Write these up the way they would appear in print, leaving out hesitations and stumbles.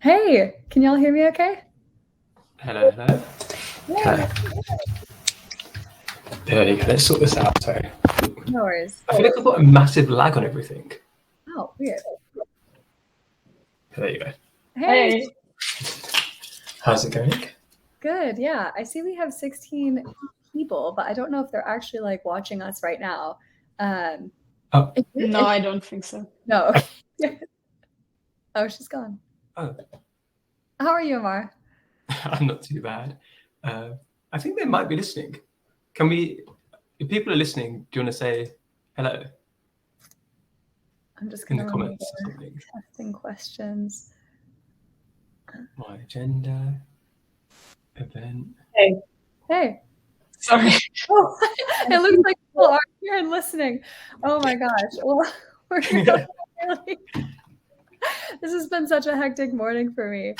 Hey, can y'all hear me okay? Hello. Okay. There you go. Let's sort this out. Sorry. No worries. I feel like I've got a massive lag on everything. Oh, weird. There you go. Hey. How's it going? Good, yeah. I see we have 16 people, but I don't know if they're actually like watching us right now. No, I don't think so. No. Oh, she's gone. Oh. How are you, Amar? I'm not too bad. I think they might be listening. If people are listening, do you want to say hello? I'm just in going the to comments or something. Testing questions. My agenda. Event. Hey. Sorry. Oh, it looks like people are here and listening. Oh my gosh. Well, we're really... This has been such a hectic morning for me.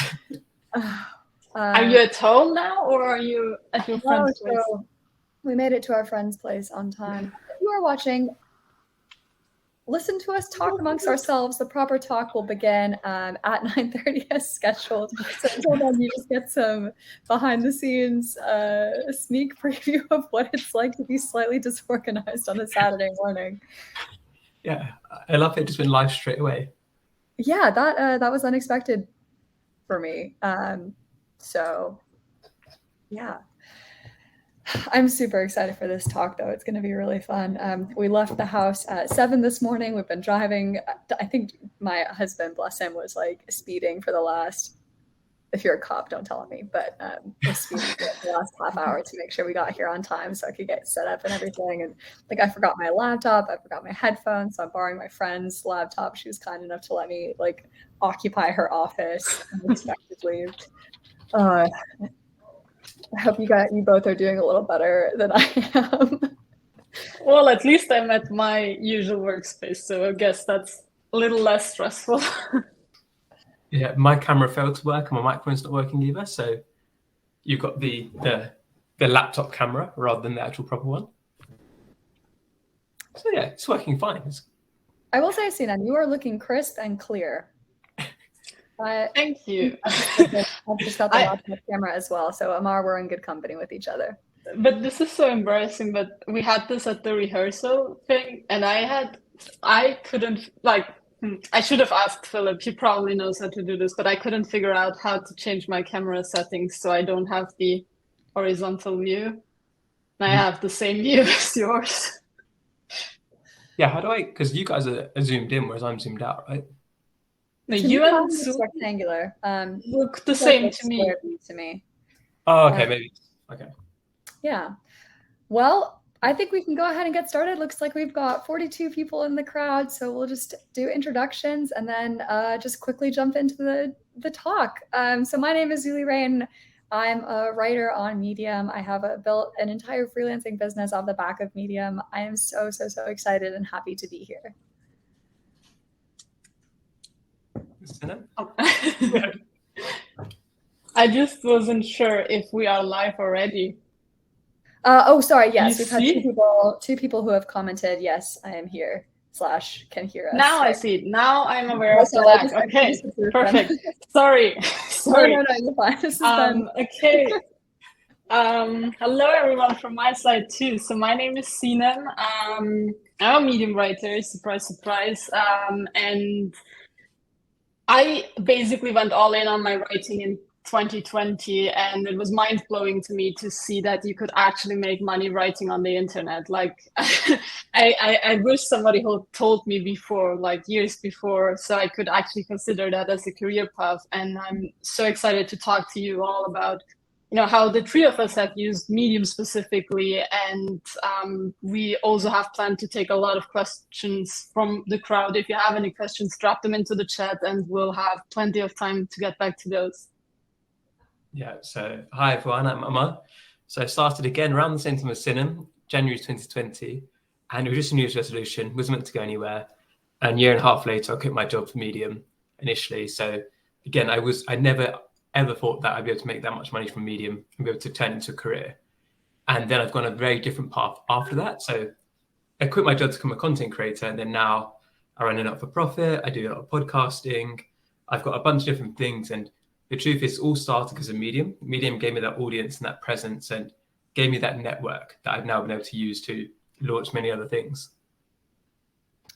Are you at home now, or are you at your friend's place? So we made it to our friend's place on time. If you are watching, listen to us talk amongst ourselves. The proper talk will begin at 9:30 as scheduled. So until then, you just get some behind-the-scenes sneak preview of what it's like to be slightly disorganized on a Saturday morning. Yeah, I love it. Just went live straight away. Yeah, that was unexpected for me. So, yeah. I'm super excited for this talk, though. It's going to be really fun. We left the house at 7 this morning. We've been driving. I think my husband, bless him, was like speeding for the last, if you're a cop, don't tell me, but was speeding for the last half hour to make sure we got here on time so I could get set up and everything. And like, I forgot my laptop. I forgot my headphones. So I'm borrowing my friend's laptop. She was kind enough to let me like occupy her office unexpectedly. I hope you both are doing a little better than I am. Well, at least I'm at my usual workspace, so I guess that's a little less stressful. Yeah, my camera failed to work and my microphone's not working either. So you've got the laptop camera rather than the actual proper one. So yeah, it's working fine. I will say, Sinem, you are looking crisp and clear. Thank you. I've just got the laptop camera as well. So Amar, we're in good company with each other. But this is so embarrassing, but we had this at the rehearsal thing, and I couldn't, like, I should have asked Philip. He probably knows how to do this, but I couldn't figure out how to change my camera settings so I don't have the horizontal view. And I have the same view as yours. Yeah, how do I, because you guys are zoomed in, whereas I'm zoomed out, right? No, you and Zulie rectangular. Look the same to me. Oh, okay, maybe. Okay. Yeah. Well, I think we can go ahead and get started. Looks like we've got 42 people in the crowd, so we'll just do introductions and then just quickly jump into the talk. So my name is Zulie Rane. I'm a writer on Medium. I have built an entire freelancing business off the back of Medium. I am so excited and happy to be here. I just wasn't sure if we are live already. Oh, sorry. Yes, we've had two people who have commented. Yes, I am here. / can hear us. Now I see it. Now I'm aware of the lag. Okay, perfect. Sorry. No, you're fine. This is fun. Okay. Hello, everyone from my side too. So my name is Sinem. I'm a Medium writer. Surprise, surprise. And I basically went all in on my writing in 2020, and it was mind-blowing to me to see that you could actually make money writing on the internet. Like, I wish somebody had told me before, like years before, so I could actually consider that as a career path. And I'm so excited to talk to you all about, you know, how the three of us have used Medium specifically, and we also have planned to take a lot of questions from the crowd. If you have any questions, drop them into the chat, and we'll have plenty of time to get back to those. Yeah, so hi everyone, I'm Amar. So I started again around the same time as Sinem, January 2020, and it was just a New Year's resolution, wasn't meant to go anywhere. And a year and a half later, I quit my job for Medium initially. So again, I never ever thought that I'd be able to make that much money from Medium and be able to turn it into a career. And then I've gone a very different path after that. So I quit my job to become a content creator, and then now I run a not-for-profit, I do a lot of podcasting, I've got a bunch of different things. And the truth is, it all started because of Medium. Medium gave me that audience and that presence and gave me that network that I've now been able to use to launch many other things.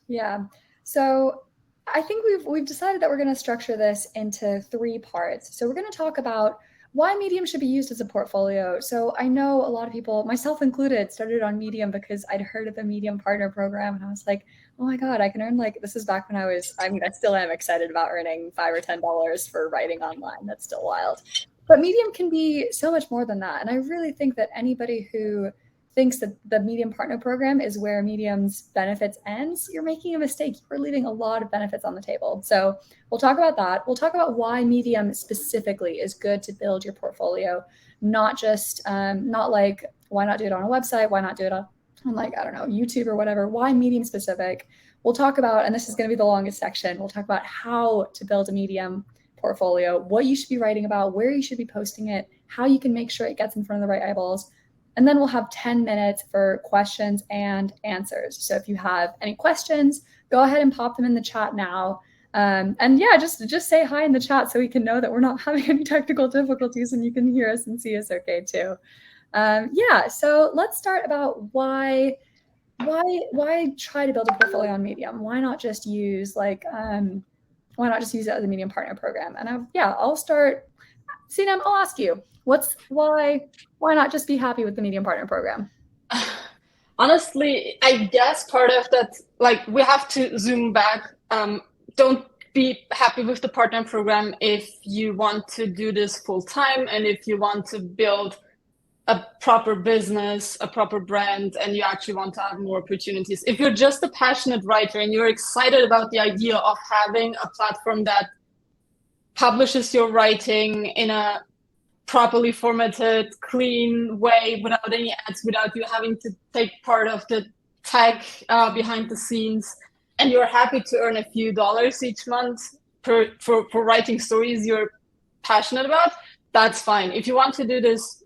Yeah. So I think we've decided that we're going to structure this into 3 parts. So we're going to talk about why Medium should be used as a portfolio. So I know a lot of people, myself included, started on Medium because I'd heard of the Medium Partner Program, and I was like, oh my God, I can earn this is back when I still am excited about earning $5 or $10 for writing online. That's still wild. But Medium can be so much more than that. And I really think that anybody who thinks that the Medium Partner Program is where Medium's benefits ends, you're making a mistake. You're leaving a lot of benefits on the table. So we'll talk about that. We'll talk about why Medium specifically is good to build your portfolio, not just, not like, why not do it on a website? Why not do it on I don't know, YouTube or whatever? Why Medium specific? We'll talk about, and this is going to be the longest section, we'll talk about how to build a Medium portfolio, what you should be writing about, where you should be posting it, how you can make sure it gets in front of the right eyeballs. And then we'll have 10 minutes for questions and answers. So if you have any questions, go ahead and pop them in the chat now. And yeah, just say hi in the chat so we can know that we're not having any technical difficulties and you can hear us and see us okay too. Yeah, so let's start about why try to build a portfolio on Medium? Why not just use it as a Medium Partner Program? And I'll start. Sinem, I'll ask you, why not just be happy with the Medium Partner Program? Honestly, I guess part of that, we have to zoom back. Don't be happy with the partner program if you want to do this full time and if you want to build a proper business, a proper brand, and you actually want to have more opportunities. If you're just a passionate writer and you're excited about the idea of having a platform that publishes your writing in a properly formatted, clean way without any ads, without you having to take part of the tech behind the scenes, and you're happy to earn a few dollars each month for writing stories you're passionate about, that's fine. If you want to do this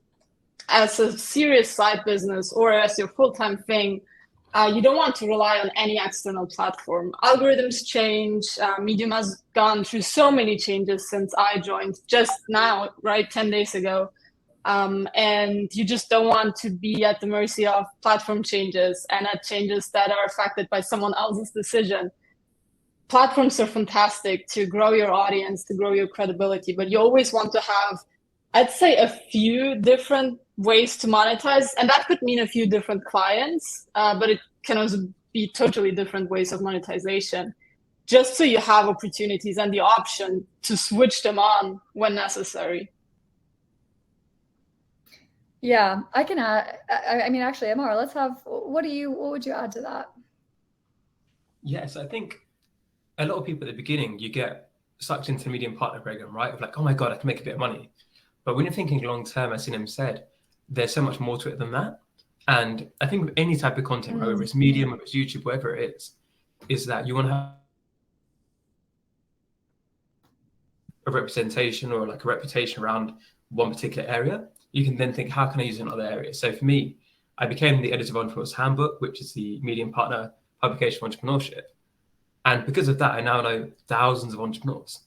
as a serious side business or as your full-time thing, you don't want to rely on any external platform. Algorithms change. Medium has gone through so many changes since I joined just now, right, 10 days ago. And you just don't want to be at the mercy of platform changes and at changes that are affected by someone else's decision. Platforms are fantastic to grow your audience, to grow your credibility, but you always want to have, I'd say, a few different ways to monetize, and that could mean a few different clients, but it can also be totally different ways of monetization, just so you have opportunities and the option to switch them on when necessary. Yeah, I can add. I mean, actually, Amar, what would you add to that? Yes, I think a lot of people at the beginning, you get sucked into the Medium Partner Program, right? Of like, oh my God, I can make a bit of money. But when you're thinking long term, as Sinem said, there's so much more to it than that. And I think with any type of content, whether it's Medium, whether it's YouTube, whatever it is that you want to have a representation or like a reputation around one particular area. You can then think, how can I use it in other areas? So for me, I became the editor of Entrepreneur's Handbook, which is the Medium Partner publication for entrepreneurship. And because of that, I now know thousands of entrepreneurs.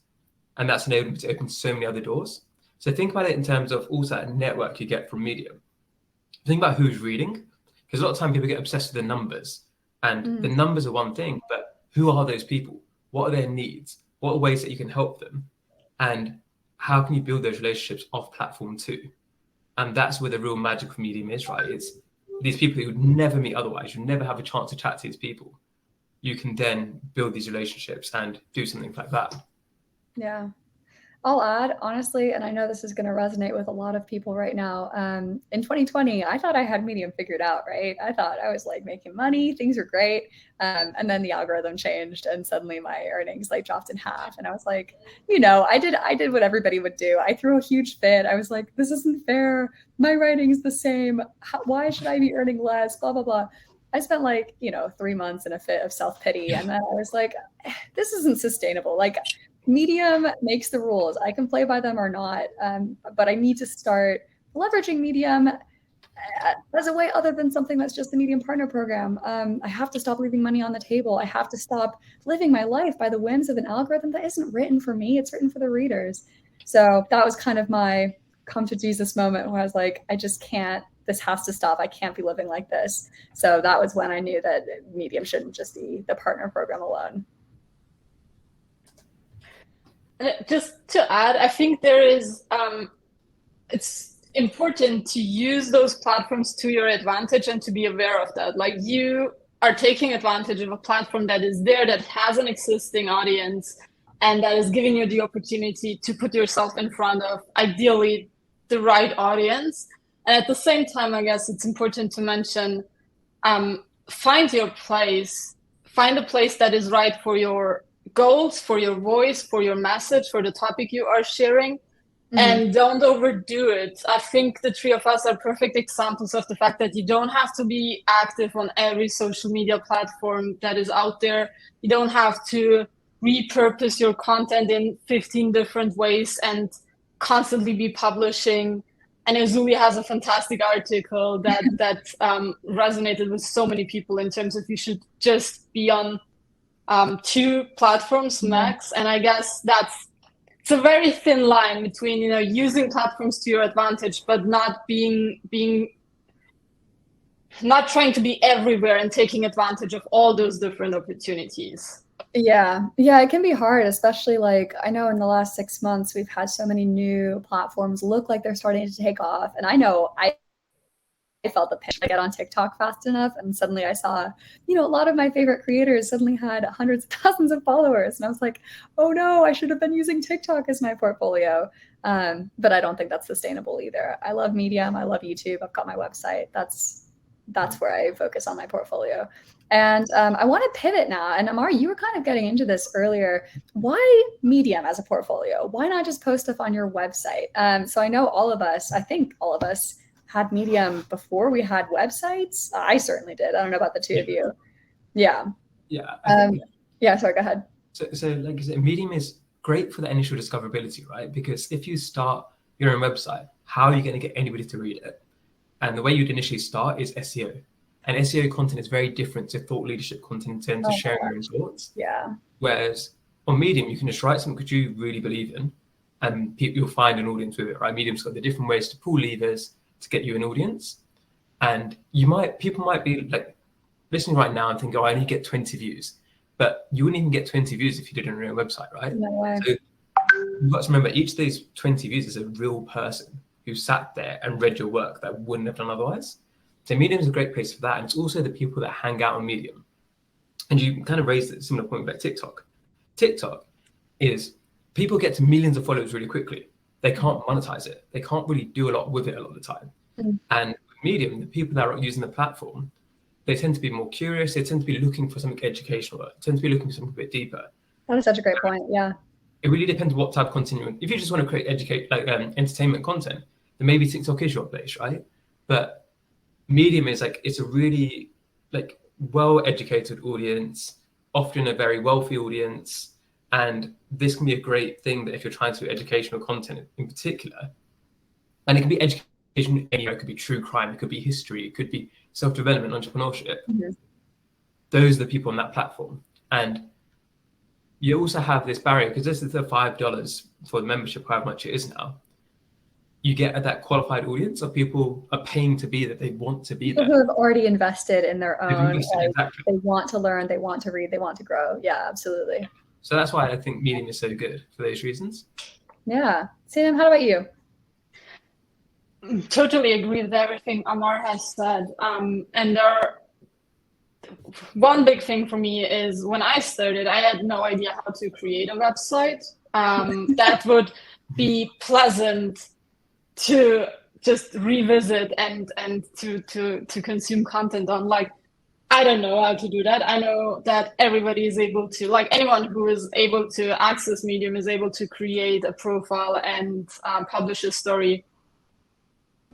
And that's enabled me to open so many other doors. So think about it in terms of also that network you get from Medium. Think about who's reading, because a lot of time people get obsessed with the numbers. And the numbers are one thing, but who are those people? What are their needs? What are ways that you can help them? And how can you build those relationships off platform too? And that's where the real magic of Medium is, right? It's these people you would never meet otherwise. You never have a chance to chat to these people. You can then build these relationships and do something like that. Yeah. I'll add, honestly, and I know this is going to resonate with a lot of people right now. In 2020, I thought I had Medium figured out, right? I thought I was like making money, things were great. And then the algorithm changed and suddenly my earnings like dropped in half. And I was like, I did what everybody would do. I threw a huge fit. I was like, this isn't fair. My writing's the same. Why should I be earning less? Blah, blah, blah. I spent 3 months in a fit of self-pity. And then I was like, this isn't sustainable. Like, Medium makes the rules. I can play by them or not, but I need to start leveraging Medium as a way other than something that's just the Medium Partner Program. I have to stop leaving money on the table. I have to stop living my life by the whims of an algorithm that isn't written for me. It's written for the readers. So that was kind of my come to Jesus moment where I was like, I just can't, this has to stop. I can't be living like this. So that was when I knew that Medium shouldn't just be the partner program alone. Just to add, I think there is, it's important to use those platforms to your advantage and to be aware of that. Like, you are taking advantage of a platform that is there, that has an existing audience, and that is giving you the opportunity to put yourself in front of, ideally, the right audience. And at the same time, I guess it's important to mention, find your place, find a place that is right for your goals, for your voice, for your message, for the topic you are sharing. And don't overdo it. I think the three of us are perfect examples of the fact that you don't have to be active on every social media platform that is out there. You don't have to repurpose your content in 15 different ways and constantly be publishing. And Zulie has a fantastic article that resonated with so many people in terms of you should just be on 2 platforms max. And I guess it's a very thin line between, you know, using platforms to your advantage, but not not trying to be everywhere and taking advantage of all those different opportunities. Yeah, it can be hard, especially like I know in the last 6 months we've had so many new platforms look like they're starting to take off, and I know I felt the pinch to get on TikTok fast enough, and suddenly I saw, you know, a lot of my favorite creators suddenly had hundreds of thousands of followers, and I was like, oh no, I should have been using TikTok as my portfolio. But I don't think that's sustainable either. I love Medium, I love YouTube, I've got my website. That's where I focus on my portfolio. And I want to pivot now. And Amar, you were kind of getting into this earlier. Why Medium as a portfolio? Why not just post stuff on your website? So I know I think all of us had Medium before we had websites. I certainly did. I don't know about the two of you. Yeah. Yeah. Sorry, go ahead. So like I said, Medium is great for the initial discoverability, right? Because if you start your own website, how are you going to get anybody to read it? And the way you'd initially start is SEO. And SEO content is very different to thought leadership content in terms of sharing your own thoughts. Yeah. Whereas on Medium, you can just write something that you really believe in, and you'll find an audience with it, right? Medium's got the different ways to pull levers to get you an audience. And people might be like listening right now and think, oh, I only get 20 views. But you wouldn't even get 20 views if you did it on your own website, right? No way. So you've got to remember, each of these 20 views is a real person who sat there and read your work that wouldn't have done otherwise. So Medium is a great place for that. And it's also the people that hang out on Medium. And you kind of raised a similar point about TikTok. TikTok is people get to millions of followers really quickly. They can't monetize it. They can't really do a lot with it a lot of the time. And with Medium, the people that are using the platform, they tend to be more curious. They tend to be looking for something educational. They tend to be looking for something a bit deeper. That is such a great point. Yeah. It really depends what type of content you want. If you just want to create entertainment content, then maybe TikTok is your place, right? But Medium is it's a really well-educated audience, often a very wealthy audience. And this can be a great thing that if you're trying to do educational content in particular, and it can be education, it could be true crime, it could be history, it could be self-development, entrepreneurship. Those are the people on that platform. And you also have this barrier, because this is the $5 for the membership, however much it is now. You get that qualified audience of people are paying to be there. They want to be there. People who have already invested in their own. Exactly. They want to learn, they want to read, they want to grow. Yeah, absolutely. So that's why I think Medium is so good for those reasons. Yeah. Sinem, how about you? Totally agree with everything Amar has said. And one big thing for me is when I started, I had no idea how to create a website that would be pleasant to just revisit and to consume content on. I don't know how to do that. I know that everybody is able to, anyone who is able to access Medium is able to create a profile and publish a story.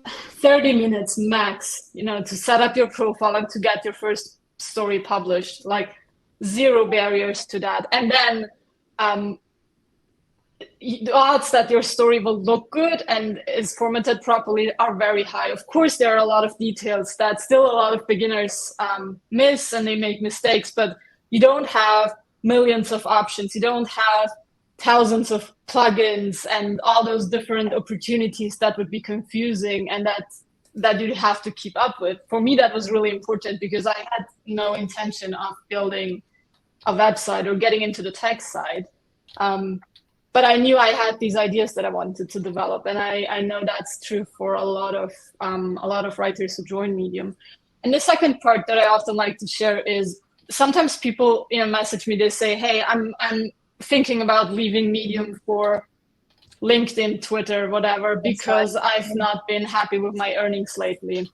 30 minutes max, to set up your profile and to get your first story published, zero barriers to that. And then the odds that your story will look good and is formatted properly are very high. Of course, there are a lot of details that still a lot of beginners miss, and they make mistakes, but you don't have millions of options. You don't have thousands of plugins and all those different opportunities that would be confusing and that you have to keep up with. For me, that was really important because I had no intention of building a website or getting into the tech side. But I knew I had these ideas that I wanted to develop, and I know that's true for a lot of writers who join Medium. And the second part that I often like to share is sometimes people message me. They say, "Hey, I'm thinking about leaving Medium for LinkedIn, Twitter, whatever, because I've not been happy with my earnings lately."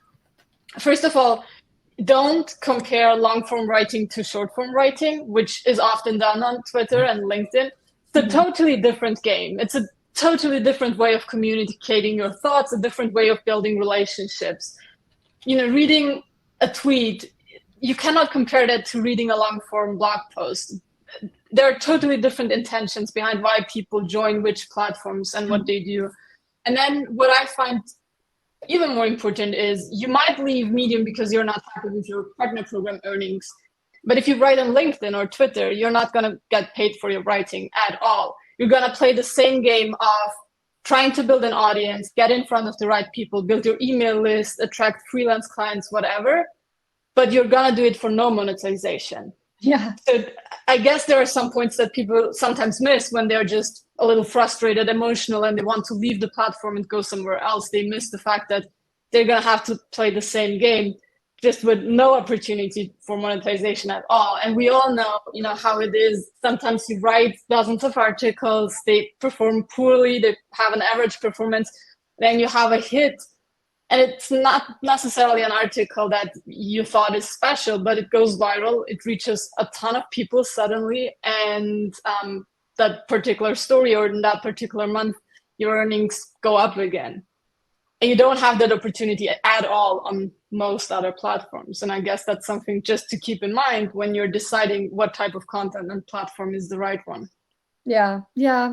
First of all, don't compare long form writing to short form writing, which is often done on Twitter and LinkedIn. It's a totally different game. It's a totally different way of communicating your thoughts, a different way of building relationships. Reading a tweet, you cannot compare that to reading a long form blog post. There are totally different intentions behind why people join which platforms and what they do. And then what I find even more important is you might leave Medium because you're not happy with your partner program earnings. But if you write on LinkedIn or Twitter, you're not going to get paid for your writing at all. You're going to play the same game of trying to build an audience, get in front of the right people, build your email list, attract freelance clients, whatever. But you're going to do it for no monetization. Yeah. So I guess there are some points that people sometimes miss when they're just a little frustrated, emotional, and they want to leave the platform and go somewhere else. They miss the fact that they're going to have to play the same game, just with no opportunity for monetization at all. And we all know, how it is. Sometimes you write dozens of articles, they perform poorly, they have an average performance, then you have a hit. And it's not necessarily an article that you thought is special, but it goes viral. It reaches a ton of people suddenly. And that particular story or in that particular month, your earnings go up again. And you don't have that opportunity at all on most other platforms. And I guess that's something just to keep in mind when you're deciding what type of content and platform is the right one. Yeah,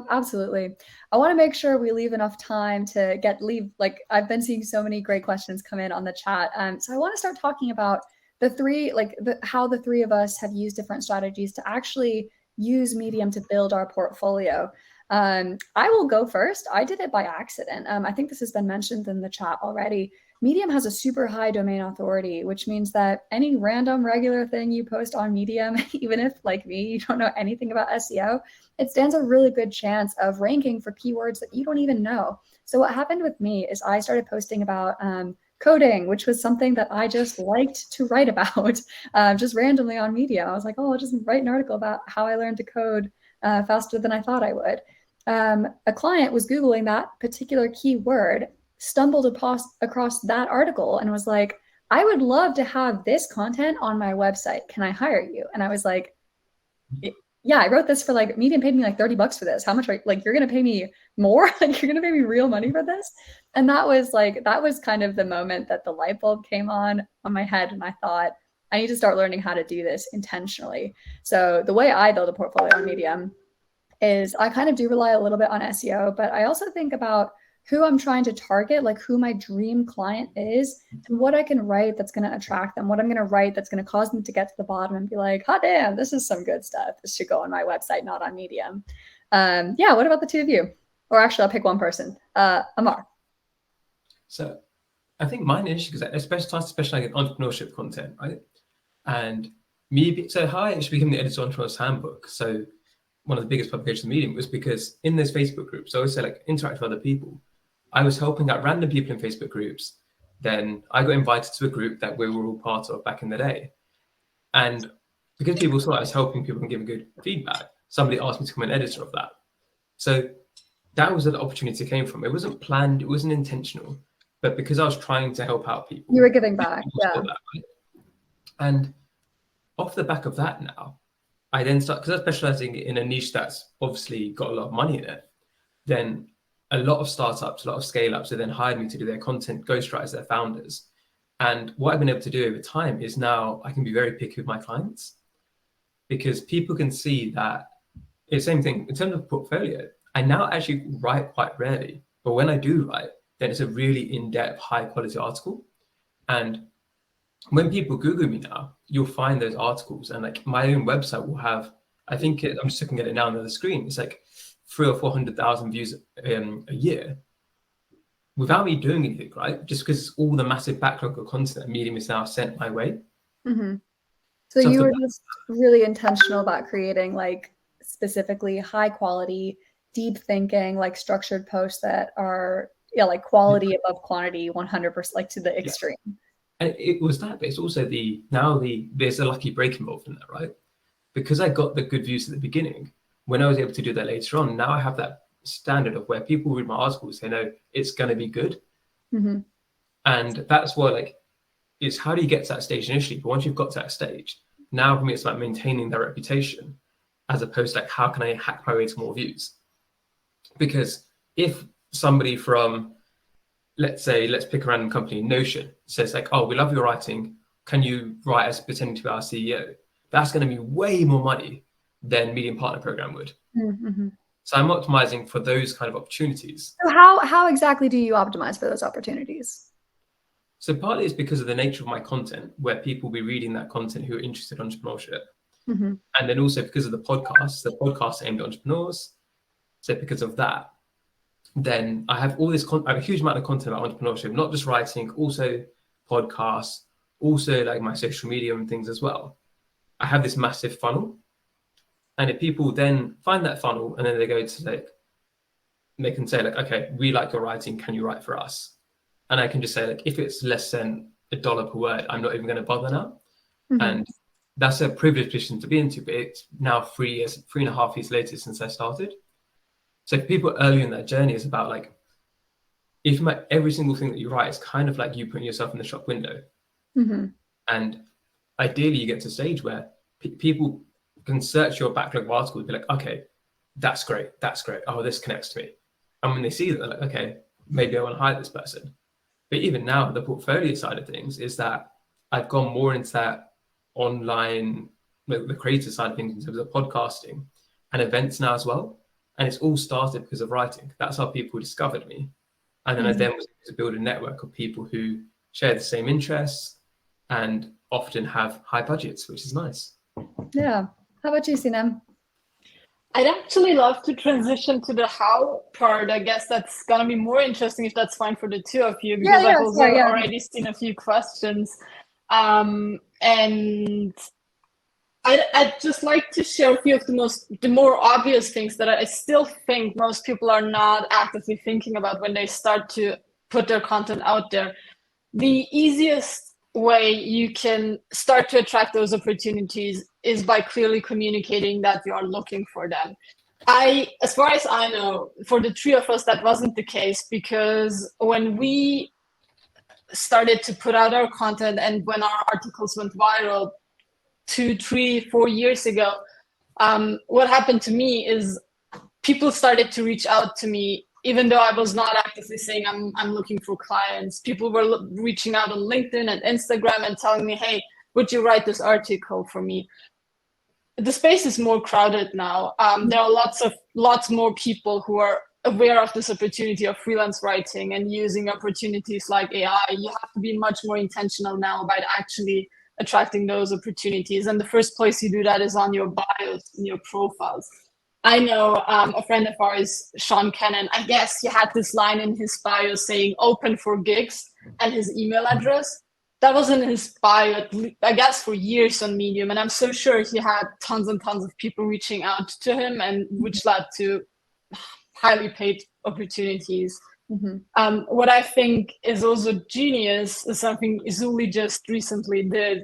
absolutely. I want to make sure we leave enough time to leave. Like, I've been seeing so many great questions come in on the chat. So I want to start talking about how the three of us have used different strategies to actually use Medium to build our portfolio. I will go first. I did it by accident. I think this has been mentioned in the chat already. Medium has a super high domain authority, which means that any random regular thing you post on Medium, even if, like me, you don't know anything about SEO, it stands a really good chance of ranking for keywords that you don't even know. So what happened with me is I started posting about coding, which was something that I just liked to write about, just randomly on Medium. I was like, I'll just write an article about how I learned to code faster than I thought I would. A client was Googling that particular keyword, stumbled across that article and was like, I would love to have this content on my website. Can I hire you? And I was like, yeah, I wrote this for Medium paid me $30 for this. How much? You're going to pay me more? You're going to pay me real money for this? And that was kind of the moment that the light bulb came on my head. And I thought, I need to start learning how to do this intentionally. So the way I build a portfolio on Medium is I kind of do rely a little bit on SEO, but I also think about who I'm trying to target, who my dream client is, and what I can write that's going to attract them, what I'm going to write that's going to cause them to get to the bottom and be like, hot damn, this is some good stuff. This should go on my website, not on Medium. What about the two of you? Or actually, I'll pick one person. Amar. So I think mine is because I specialize in entrepreneurship content, right? And how I actually became the editor of Entrepreneur's Handbook. So one of the biggest publications of Medium was because in those Facebook groups, I always say interact with other people. I was helping out random people in Facebook groups. Then I got invited to a group that we were all part of back in the day. And because people saw I was helping people and giving good feedback, somebody asked me to become an editor of that. So that was where the opportunity came from. It wasn't planned, it wasn't intentional, but because I was trying to help out people. You were giving back, yeah. That, right? And off the back of that now, I then start, because I'm specializing in a niche that's obviously got a lot of money in it, then a lot of startups, a lot of scale-ups have then hired me to do their content, ghostwriters, their founders. And what I've been able to do over time is now I can be very picky with my clients because people can see that it's the same thing in terms of portfolio. I now actually write quite rarely, but when I do write, then it's a really in-depth, high-quality article. And when people Google me now, you'll find those articles, and like my own website will have, I think I'm just looking at it now on the screen, it's like 300,000 or 400,000 views a year without me doing anything, right? Just because all the massive backlog of content that Medium is now sent my way. Mm-hmm. So you were just really intentional about creating like specifically high quality, deep thinking, like structured posts that are like quality above quantity, 100%, like to the extreme. And it was that, but it's also there's a lucky break involved in that, right? Because I got the good views at the beginning, when I was able to do that later on, now I have that standard of where people read my articles, they know it's going to be good. Mm-hmm. And that's what like, it's how do you get to that stage initially? But once you've got to that stage, now for me, it's about maintaining that reputation as opposed to like, how can I hack my way to more views? Because if somebody from, let's pick a random company, Notion, says like, oh, we love your writing. Can you write as pretending to be our CEO? That's going to be way more money than Medium Partner Program would. Mm-hmm. So I'm optimizing for those kind of opportunities. So how exactly do you optimize for those opportunities? So partly it's because of the nature of my content, where people will be reading that content who are interested in entrepreneurship. Mm-hmm. And then also because of the podcast aimed at entrepreneurs. So because of that, then I have all this, I have a huge amount of content about entrepreneurship, not just writing, also podcasts, also like my social media and things as well. I have this massive funnel. And if people then find that funnel and then they go to like, they can say like, okay, we like your writing, can you write for us? And I can just say like, if it's less than $1 per word, I'm not even going to bother now. Mm-hmm. And that's a privileged position to be into, but it's now 3.5 years later since I started. So for people early in that journey, it's about like, if every single thing that you write is kind of like you putting yourself in the shop window. Mm-hmm. And ideally you get to a stage where people can search your backlog of articles and be like, okay, that's great. Oh, this connects to me. And when they see that, they're like, okay, maybe I want to hire this person. But even now, the portfolio side of things is that I've gone more into that online, the creator side of things in terms of podcasting and events now as well. And it's all started because of writing. That's how people discovered me. And then I then was able to build a network of people who share the same interests and often have high budgets, which is nice. Yeah. How about you, Sinem? I'd actually love to transition to the how part. I guess that's going to be more interesting if that's fine for the two of you, because I've also already seen a few questions. And I'd just like to share a few of the more obvious things that I still think most people are not actively thinking about when they start to put their content out there. The easiest way you can start to attract those opportunities is by clearly communicating that you are looking for them. As far as I know, for the three of us, that wasn't the case, because when we started to put out our content and when our articles went viral 2, 3, 4 years ago, what happened to me is people started to reach out to me, even though I was not actively saying I'm looking for clients. People were reaching out on LinkedIn and Instagram and telling me, hey, would you write this article for me? The space is more crowded now. There are lots more people who are aware of this opportunity of freelance writing and using opportunities like AI. You have to be much more intentional now about actually attracting those opportunities. And the first place you do that is on your bios and your profiles. I know a friend of ours, Sean Cannon, I guess he had this line in his bio saying open for gigs and his email address. That was in his bio, I guess, for years on Medium. And I'm so sure he had tons and tons of people reaching out to him, and which led to highly paid opportunities. Mm-hmm. What I think is also genius is something Zulie just recently did,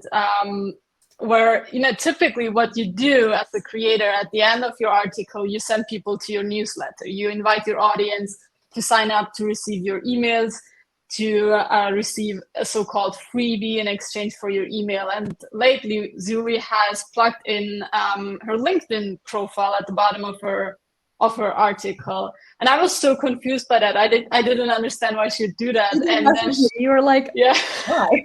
where, typically what you do as a creator at the end of your article, you send people to your newsletter. You invite your audience to sign up to receive your emails, to receive a so-called freebie in exchange for your email. And lately, Zulie has plugged in her LinkedIn profile at the bottom of her article, and I was so confused by that. I didn't understand why she would do that. And then you were like, yeah. Why?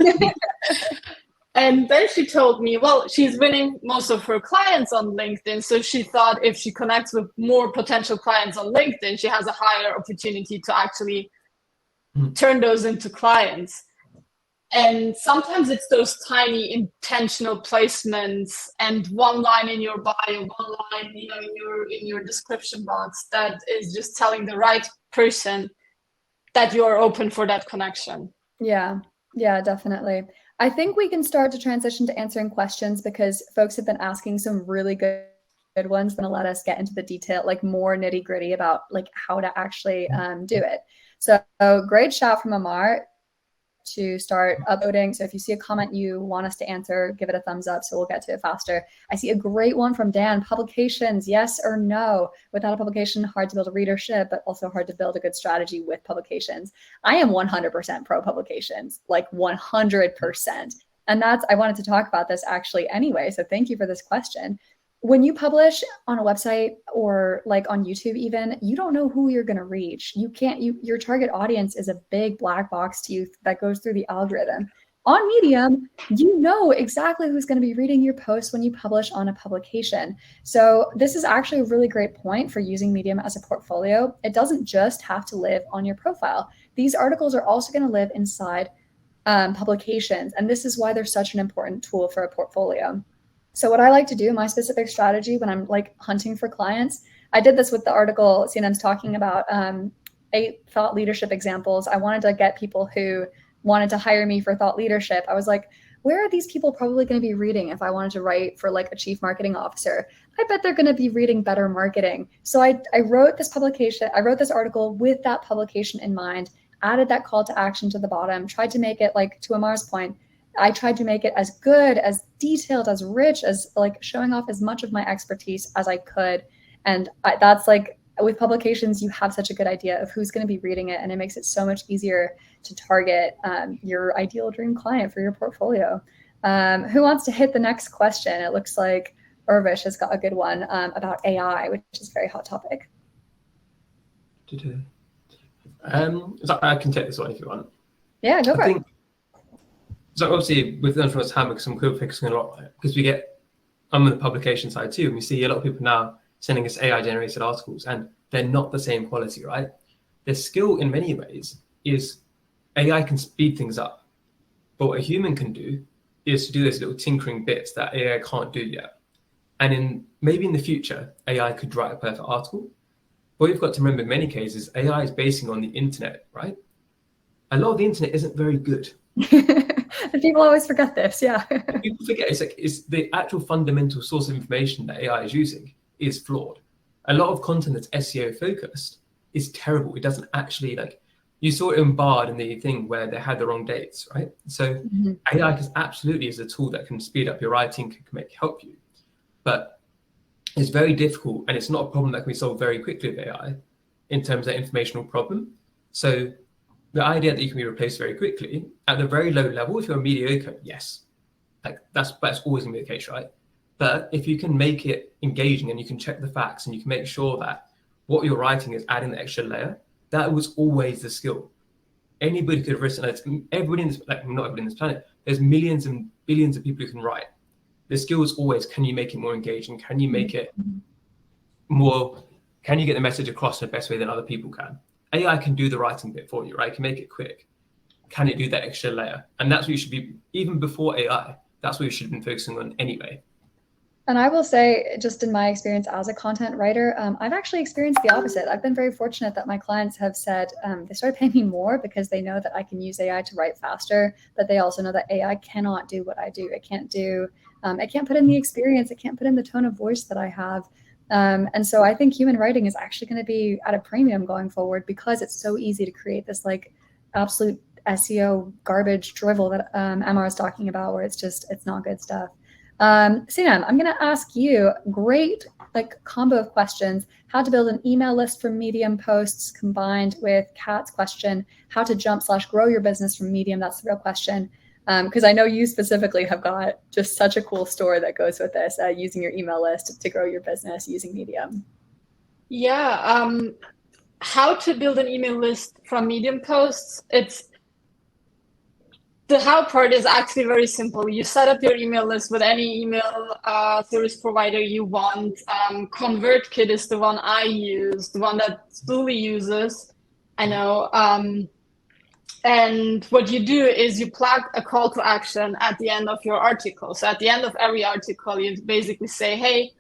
And then she told me, well, she's winning most of her clients on LinkedIn. So she thought if she connects with more potential clients on LinkedIn, she has a higher opportunity to actually turn those into clients. And sometimes it's those tiny intentional placements and one line in your bio, one line, in your description box that is just telling the right person that you're open for that connection. Yeah, definitely. I think we can start to transition to answering questions because folks have been asking some really good ones going to let us get into the detail, like more nitty gritty about like how to actually do it. So great shout from Amar to start uploading. So if you see a comment you want us to answer, give it a thumbs up so we'll get to it faster. I see a great one from Dan. Publications, yes or no? Without a publication, hard to build a readership, but also hard to build a good strategy with publications. I am 100% pro publications, like 100%. And I wanted to talk about this actually anyway. So thank you for this question. When you publish on a website or like on YouTube even, you don't know who you're going to reach. Your target audience is a big black box to you that goes through the algorithm. On Medium, you know exactly who's going to be reading your post when you publish on a publication. So this is actually a really great point for using Medium as a portfolio. It doesn't just have to live on your profile. These articles are also going to live inside publications. And this is why they're such an important tool for a portfolio. So what I like to do, my specific strategy when I'm like hunting for clients, I did this with the article Sinem's talking about 8 thought leadership examples. I wanted to get people who wanted to hire me for thought leadership. I was like, where are these people probably going to be reading if I wanted to write for like a chief marketing officer? I bet they're going to be reading better marketing. So I wrote this article with that publication in mind, added that call to action to the bottom, tried to make it, like to Amar's point, I tried to make it as good, as detailed, as rich, as like showing off as much of my expertise as I could. And that's like with publications, you have such a good idea of who's going to be reading it. And it makes it so much easier to target your ideal dream client for your portfolio. Who wants to hit the next question? It looks like Urvish has got a good one about AI, which is a very hot topic. So I can take this one if you want. Yeah, go for it. So obviously with the entrepreneur's handbook, some cool focusing a lot because I'm on the publication side too, and we see a lot of people now sending us AI generated articles, and they're not the same quality, right? The skill in many ways is AI can speed things up, but what a human can do is to do those little tinkering bits that AI can't do yet. And maybe in the future, AI could write a perfect article. But you've got to remember in many cases, AI is basing on the internet, right? A lot of the internet isn't very good. People always forget this, yeah. People forget it's the actual fundamental source of information that AI is using is flawed. A lot of content that's SEO focused is terrible. It doesn't actually, like, you saw it in Bard in the thing where they had the wrong dates, right? So AI absolutely is a tool that can speed up your writing, can help you. But it's very difficult, and it's not a problem that can be solved very quickly with AI in terms of that informational problem. So the idea that you can be replaced very quickly at the very low level, if you're mediocre, yes, like that's always going to be the case, right? But if you can make it engaging and you can check the facts and you can make sure that what you're writing is adding the extra layer, that was always the skill. Anybody could have written it. Everybody in this, like not everybody in this planet, there's millions and billions of people who can write. The skill is always, can you make it more engaging? Can you make it more, can you get the message across in the best way than other people can? AI can do the writing bit for you, right? It can make it quick. Can it do that extra layer? And that's what you should be, even before AI, that's what you should have been focusing on anyway. And I will say, just in my experience as a content writer, I've actually experienced the opposite. I've been very fortunate that my clients have said they started paying me more because they know that I can use AI to write faster, but they also know that AI cannot do what I do. It can't put in the experience. It can't put in the tone of voice that I have. And so I think human writing is actually going to be at a premium going forward because it's so easy to create this like absolute SEO garbage drivel that Amar is talking about, where it's not good stuff. Sinem, I'm going to ask you great like combo of questions: how to build an email list from Medium posts combined with Kat's question, how to jump/grow your business from Medium. That's the real question. Because I know you specifically have got just such a cool story that goes with this, using your email list to grow your business using Medium. Yeah. How to build an email list from Medium posts. the how part is actually very simple. You set up your email list with any email service provider you want. ConvertKit is the one I use, the one that Zulie uses. I know. And what you do is you plug a call to action at the end of your article. So at the end of every article, you basically say, hey,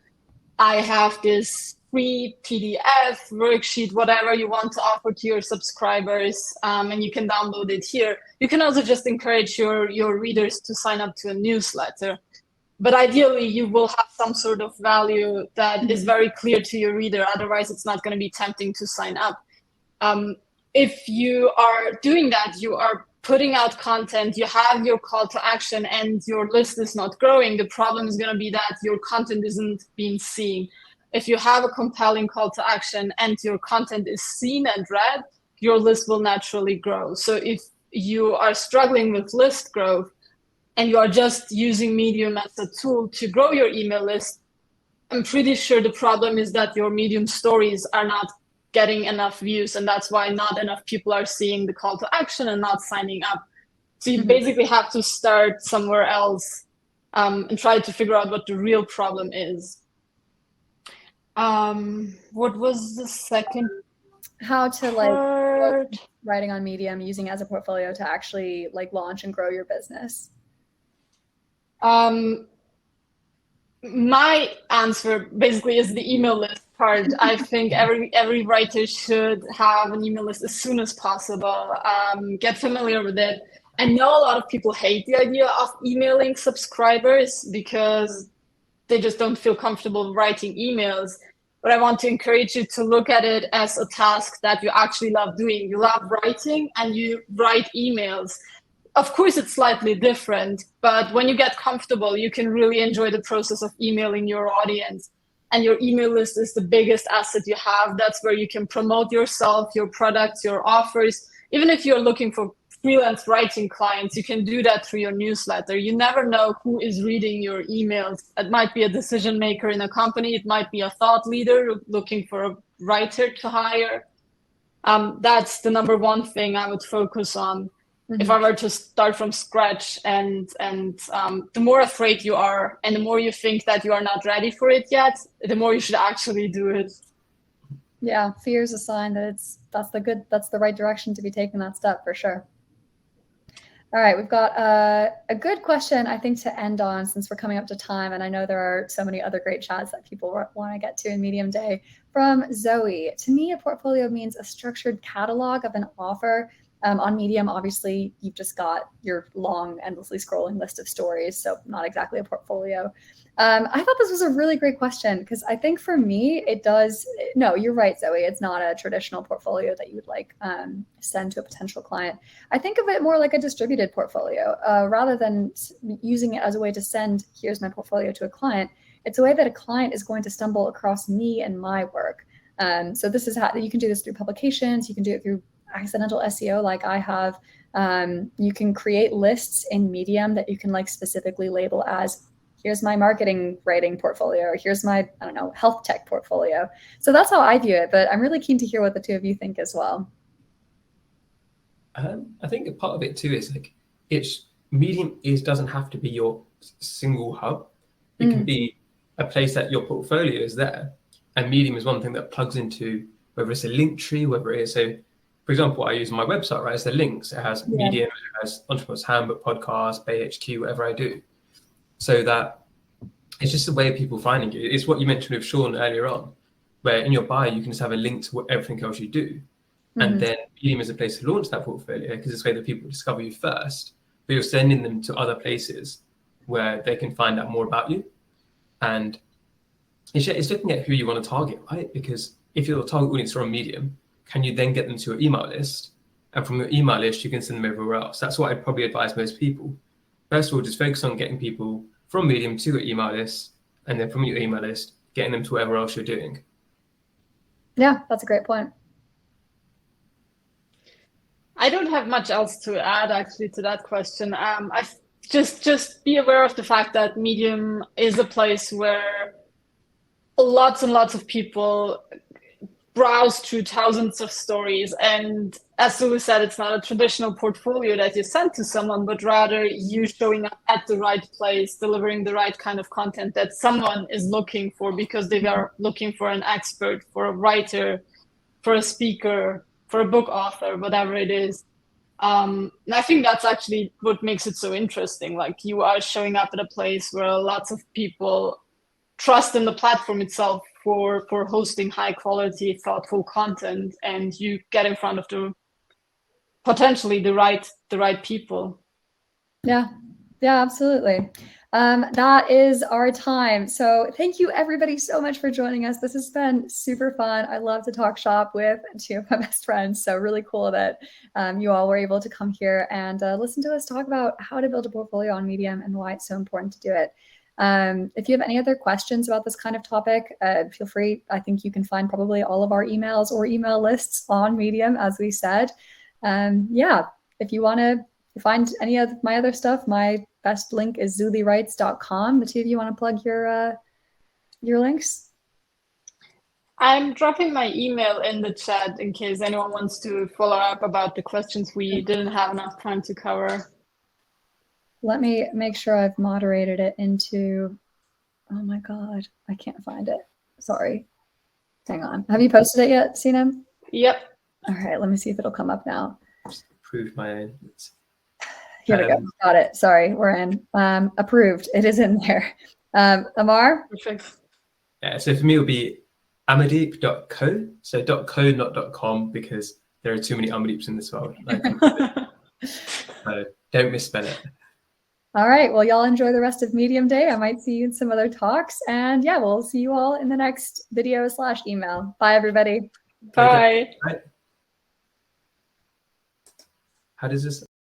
I have this free PDF, worksheet, whatever you want to offer to your subscribers, and you can download it here. You can also just encourage your readers to sign up to a newsletter. But ideally, you will have some sort of value that is very clear to your reader. Otherwise, it's not going to be tempting to sign up. If you are doing that, you are putting out content, you have your call to action, and your list is not growing. The problem is going to be that your content isn't being seen. If you have a compelling call to action and your content is seen and read, your list will naturally grow. So if you are struggling with list growth and you are just using Medium as a tool to grow your email list, I'm pretty sure the problem is that your Medium stories are not getting enough views, and that's why not enough people are seeing the call to action and not signing up. So you basically have to start somewhere else and try to figure out what the real problem is. What was the second? How to writing on Medium, using it as a portfolio to actually like launch and grow your business. My answer basically is the email list part. I think every writer should have an email list as soon as possible. Get familiar with it. I know a lot of people hate the idea of emailing subscribers because they just don't feel comfortable writing emails. But I want to encourage you to look at it as a task that you actually love doing. You love writing and you write emails. Of course, it's slightly different, but when you get comfortable, you can really enjoy the process of emailing your audience. And your email list is the biggest asset you have. That's where you can promote yourself, your products, your offers. Even if you're looking for freelance writing clients, you can do that through your newsletter. You never know who is reading your emails. It might be a decision maker in a company. It might be a thought leader looking for a writer to hire. That's the number one thing I would focus on. If I were to start from scratch, and the more afraid you are and the more you think that you are not ready for it yet, the more you should actually do it. Yeah, fear is a sign that that's the right direction to be taking that step for sure. All right, we've got a good question, I think, to end on since we're coming up to time, and I know there are so many other great chats that people want to get to in Medium Day. From Zoe, to me, a portfolio means a structured catalog of an offer. On Medium, obviously, you've just got your long, endlessly scrolling list of stories, so not exactly a portfolio. I thought this was a really great question because I think for me, it does. No, you're right, Zoe. It's not a traditional portfolio that you would like send to a potential client. I think of it more like a distributed portfolio rather than using it as a way to send, here's my portfolio to a client. It's a way that a client is going to stumble across me and my work. So this is how you can do this through publications. You can do it through accidental SEO like I have. You can create lists in Medium that you can like specifically label as, here's my marketing writing portfolio, or here's my, I don't know, health tech portfolio. So that's how I view it, but I'm really keen to hear what the two of you think as well. I think a part of it too is like, Medium doesn't have to be your single hub. It can be a place that your portfolio is there, and Medium is one thing that plugs into, whether it's a link tree, whether it is a, for example, what I use on my website, right? It's the links. It has Medium, it has Entrepreneur's Handbook, podcast, BayHQ, whatever I do. So that it's just a way of people finding you. It's what you mentioned with Sean earlier on, where in your bio, you can just have a link to everything else you do. And then Medium is a place to launch that portfolio because it's a way that people discover you first, but you're sending them to other places where they can find out more about you. And it's looking at who you want to target, right? Because if your target audience are on Medium, can you then get them to your email list? And from your email list, you can send them everywhere else. That's what I'd probably advise most people. First of all, just focus on getting people from Medium to your email list, and then from your email list, getting them to whatever else you're doing. Yeah, that's a great point. I don't have much else to add actually to that question. I just be aware of the fact that Medium is a place where lots and lots of people browse through thousands of stories, and as Zulie said, it's not a traditional portfolio that you send to someone, but rather you showing up at the right place, delivering the right kind of content that someone is looking for because they are looking for an expert, for a writer, for a speaker, for a book author, whatever it is. And I think that's actually what makes it so interesting. Like, you are showing up at a place where lots of people trust in the platform itself for hosting high quality, thoughtful content, and you get in front of the potentially the right people. Yeah, absolutely. That is our time. So thank you everybody so much for joining us. This has been super fun. I love to talk shop with two of my best friends. So really cool that you all were able to come here and listen to us talk about how to build a portfolio on Medium and why it's so important to do it. If you have any other questions about this kind of topic, feel free. I think you can find probably all of our emails or email lists on Medium, as we said. If you want to find any of my other stuff, my best link is zuliewrites.com. The two of you want to plug your links? I'm dropping my email in the chat in case anyone wants to follow up about the questions we didn't have enough time to cover. Let me make sure I've moderated it into, oh my God, I can't find it. Sorry. Hang on. Have you posted it yet, Sinem? Yep. All right, let me see if it'll come up now. Approve my own. Here we go. Got it. Sorry, we're in. Approved. It is in there. Amar? Perfect. Yeah, so for me, it'll be amardeep.co. So .co, not .com, because there are too many Amardeeps in this world. So don't misspell it. All right. Well, y'all enjoy the rest of Medium Day. I might see you in some other talks. And yeah, we'll see you all in the next video/email. Bye, everybody. Bye. How does this?